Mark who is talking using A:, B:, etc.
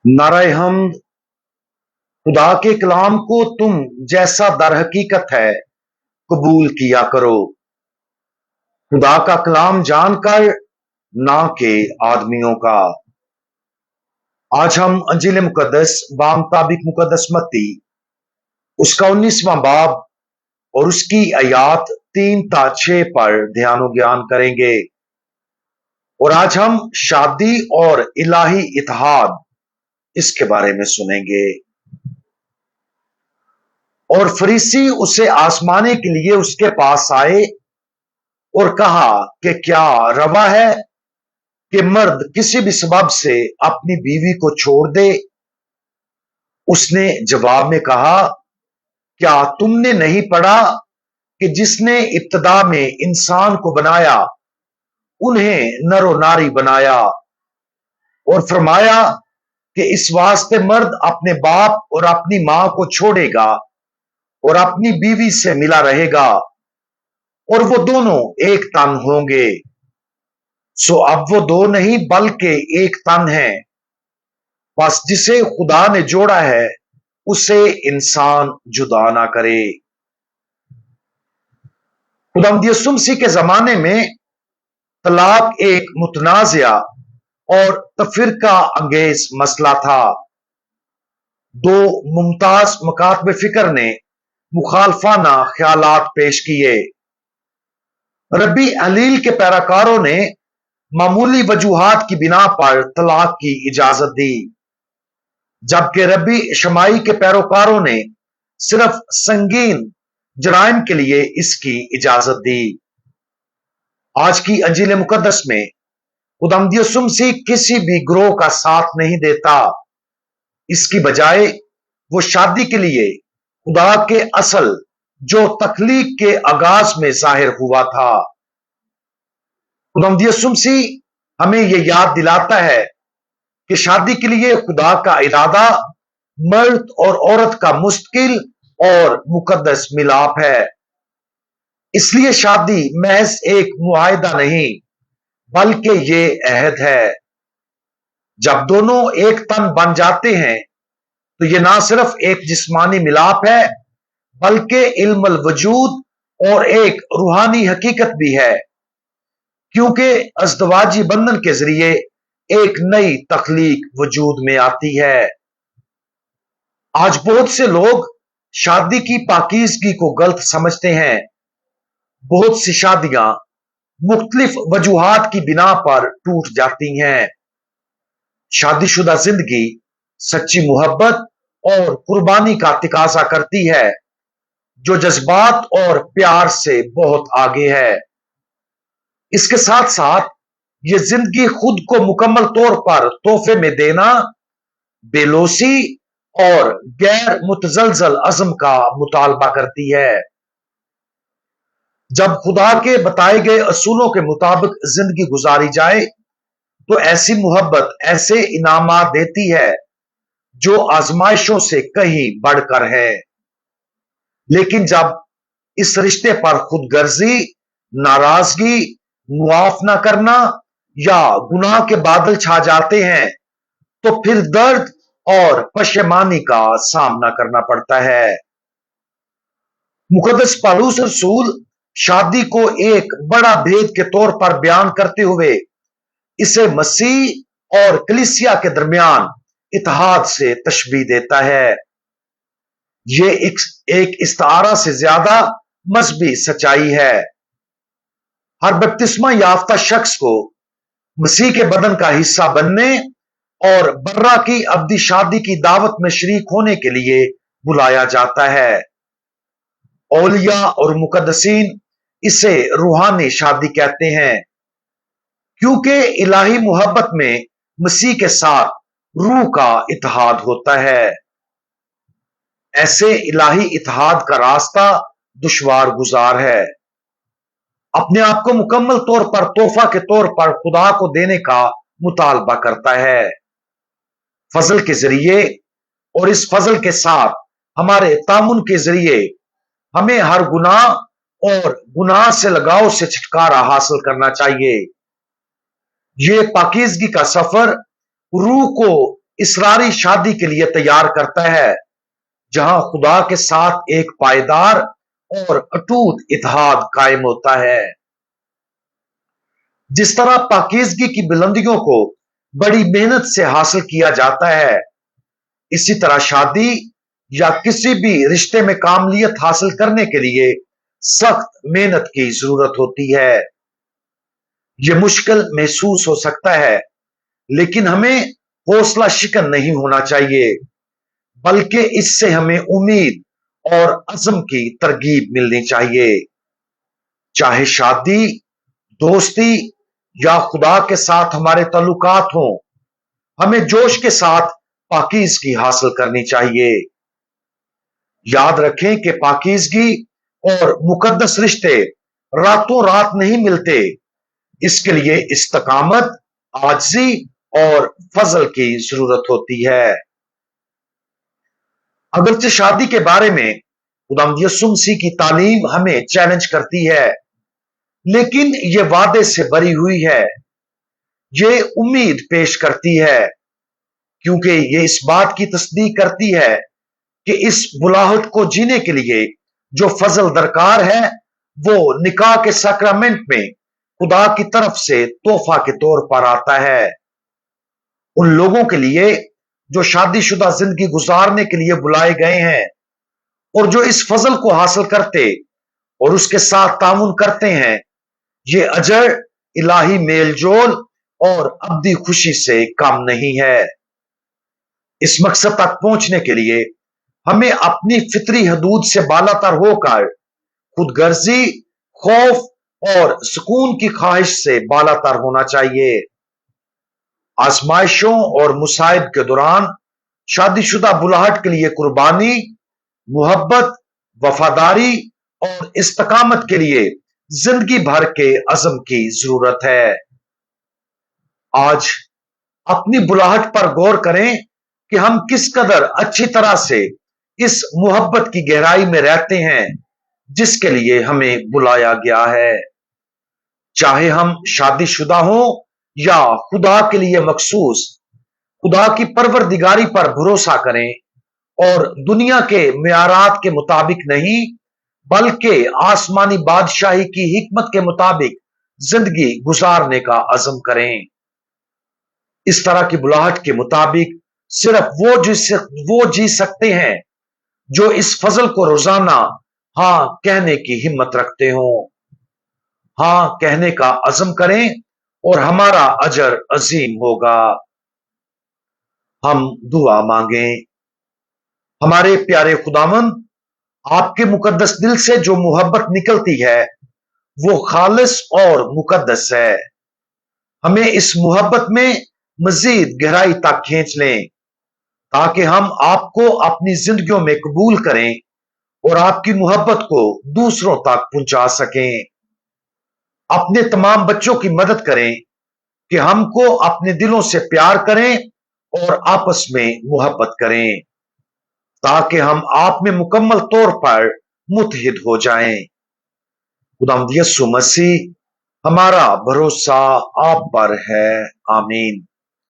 A: नारे हमद। खुदा के कलाम को तुम जैसा दर हकीकत है कबूल किया करो, खुदा का कलाम जानकर, ना के आदमियों का। आज हम अंजील मुकद्दस बामुताबिक मुकद्दस मत्ती उसका 19वां बाब और उसकी आयात 3 से 6 पर ध्यान ज्ञान करेंगे। और आज हम शादी और इलाही इत्तेहाद इसके बारे में सुनेंगे। और फरीसी उसे आजमाने के लिए उसके पास आए और कहा कि क्या रवा है कि मर्द किसी भी सबब से अपनी बीवी को छोड़ दे। उसने जवाब में कहा, क्या तुमने नहीं पढ़ा कि जिसने इब्तदा में इंसान को बनाया उन्हें नरो नारी बनाया, और फरमाया कि इस वास्ते मर्द अपने बाप और अपनी मां को छोड़ेगा और अपनी बीवी से मिला रहेगा और वो दोनों एक तन होंगे। सो अब वो दो नहीं बल्कि एक तन है। बस जिसे खुदा ने जोड़ा है उसे इंसान जुदा ना करे। खुदावंद यीशु मसीह के जमाने में तलाक एक मुतनाज़िया और तफरीका अंगेज मसला था। दो मुमताज मकातब फिक्र ने मुखालफाना ख्यालात पेश किए। रबी अलील के पैराकारों ने मामूली वजूहात की बिना पर तलाक की इजाजत दी, जबकि रबी शमाई के पैरोकारों ने सिर्फ संगीन जराइम के लिए इसकी इजाजत दी। आज की अंजील मुकद्दस में खुदावंद यीशु मसीह किसी भी ग्रोह का साथ नहीं देता। इसकी बजाय वो शादी के लिए खुदा के असल जो तख्लीक के आगाज में जाहिर हुआ था। खुदावंद यीशु मसीह हमें यह याद दिलाता है कि शादी के लिए खुदा का इरादा मर्द और औरत का मुस्तकिल और मुकद्दस मिलाप है। इसलिए शादी महज एक मुआहिदा नहीं बल्कि ये अहद है। जब दोनों एक तन बन जाते हैं तो ये ना सिर्फ एक जिस्मानी मिलाप है बल्कि इल्मुल वजूद और एक रूहानी हकीकत भी है, क्योंकि अज़दवाजी बंधन के जरिए एक नई तख्लीक वजूद में आती है। आज बहुत से लोग शादी की पाकीज़गी को गलत समझते हैं। बहुत सी शादियां मुख्तलिफ वजूहात की बिना पर टूट जाती हैं। शादीशुदा जिंदगी सच्ची मोहब्बत और कुर्बानी का तकाजा करती है, जो जज्बात और प्यार से बहुत आगे है। इसके साथ साथ ये जिंदगी खुद को मुकम्मल तौर पर तोहफे में देना, बेलोसी और गैर मुतजलजल अज़म का मुतालबा करती है। जब खुदा के बताए गए असूलों के मुताबिक जिंदगी गुजारी जाए तो ऐसी मोहब्बत ऐसे इनामात देती है जो आजमाइशों से कहीं बढ़कर है। लेकिन जब इस रिश्ते पर खुदगर्जी, नाराजगी, मुआफ न करना या गुनाह के बादल छा जाते हैं तो फिर दर्द और पशेमानी का सामना करना पड़ता है। मुकद्दस पौलुस रसूल शादी को एक बड़ा भेद के तौर पर बयान करते हुए इसे मसीह और कलीसिया के दरमियान इत्तेहाद से तशबीह देता है। ये एक इस्तारा से ज्यादा मजहबी सच्चाई है। हर बपतिस्मा याफ्ता शख्स को मसीह के बदन का हिस्सा बनने और बर्रा की अब्दी शादी की दावत में शरीक होने के लिए बुलाया जाता है। औलिया और मुकद्दसीन इसे रूहानी शादी कहते हैं, क्योंकि इलाही मोहब्बत में मसीह के साथ रूह का इत्तेहाद होता है। ऐसे इलाही इत्तेहाद का रास्ता दुश्वार गुजार है। अपने आप को मुकम्मल तौर पर तोहफा के तौर पर खुदा को देने का मुतालबा करता है। फजल के जरिए और इस फजल के साथ हमारे तामुन के जरिए हमें हर गुनाह और गुनाह से लगाव से छुटकारा हासिल करना चाहिए। ये पाकीज़गी का सफर रूह को इसरारी शादी के लिए तैयार करता है, जहां खुदा के साथ एक पायदार और अटूट इत्तेहाद कायम होता है। जिस तरह पाकीज़गी की बुलंदियों को बड़ी मेहनत से हासिल किया जाता है, इसी तरह शादी या किसी भी रिश्ते में कामलियत हासिल करने के लिए सख्त मेहनत की जरूरत होती है। यह मुश्किल महसूस हो सकता है, लेकिन हमें हौसला शिकन नहीं होना चाहिए, बल्कि इससे हमें उम्मीद और अज़्म की तरगीब मिलनी चाहिए। चाहे शादी, दोस्ती या खुदा के साथ हमारे ताल्लुकात हों, हमें जोश के साथ पाकीज़गी हासिल करनी चाहिए। याद रखें कि पाकीज़गी और मुकद्दस रिश्ते रातों रात नहीं मिलते। इसके लिए इस्तकामत, आजिज़ी और फजल की जरूरत होती है। अगरचे शादी के बारे में खुदावंद यीशु मसीह की तालीम हमें चैलेंज करती है, लेकिन यह वादे से भरी हुई है। ये उम्मीद पेश करती है, क्योंकि ये इस बात की तस्दीक करती है कि इस बुलाहट को जीने के लिए जो फजल दरकार है, वो निकाह के सैक्रामेंट में खुदा की तरफ से तोहफा के तौर पर आता है। उन लोगों के लिए जो शादीशुदा जिंदगी गुजारने के लिए बुलाए गए हैं और जो इस फजल को हासिल करते और उसके साथ तामुन करते हैं, ये अजर इलाही मेलजोल और अब्दी खुशी से कम नहीं है। इस मकसद तक पहुंचने के लिए हमें अपनी फितरी हदूद से बालातर होकर खुदगर्जी, खौफ और सुकून की ख्वाहिश से बालातर होना चाहिए। आजमाइशों और मुसाइब के दौरान शादीशुदा बुलाहट के लिए कुर्बानी, मोहब्बत, वफादारी और इस्तकामत के लिए जिंदगी भर के अज़म की जरूरत है। आज अपनी बुलाहट पर गौर करें कि हम किस कदर अच्छी तरह से इस मोहब्बत की गहराई में रहते हैं जिसके लिए हमें बुलाया गया है। चाहे हम शादीशुदा हों या खुदा के लिए मखसूस, खुदा की परवरदिगारी पर भरोसा करें और दुनिया के मेयारात के मुताबिक नहीं, बल्कि आसमानी बादशाही की हिकमत के मुताबिक जिंदगी गुजारने का अज़म करें। इस तरह की बुलाहट के मुताबिक सिर्फ वो जी सकते हैं जो इस फजल को रोजाना हां कहने की हिम्मत रखते हो। हां कहने का अज़म करें और हमारा अजर अजीम होगा। हम दुआ मांगें। हमारे प्यारे खुदावंद, आपके मुकद्दस दिल से जो मोहब्बत निकलती है वो खालिस और मुकद्दस है। हमें इस मोहब्बत में मजीद गहराई तक खींच लें, ताकि हम आपको अपनी जिंदगियों में कबूल करें और आपकी मोहब्बत को दूसरों तक पहुंचा सकें। अपने तमाम बच्चों की मदद करें कि हमको अपने दिलों से प्यार करें और आपस में मोहब्बत करें, ताकि हम आप में मुकम्मल तौर पर मुत्तहिद हो जाएं। खुदावंद यीशु मसीह, हमारा भरोसा आप पर है। आमीन।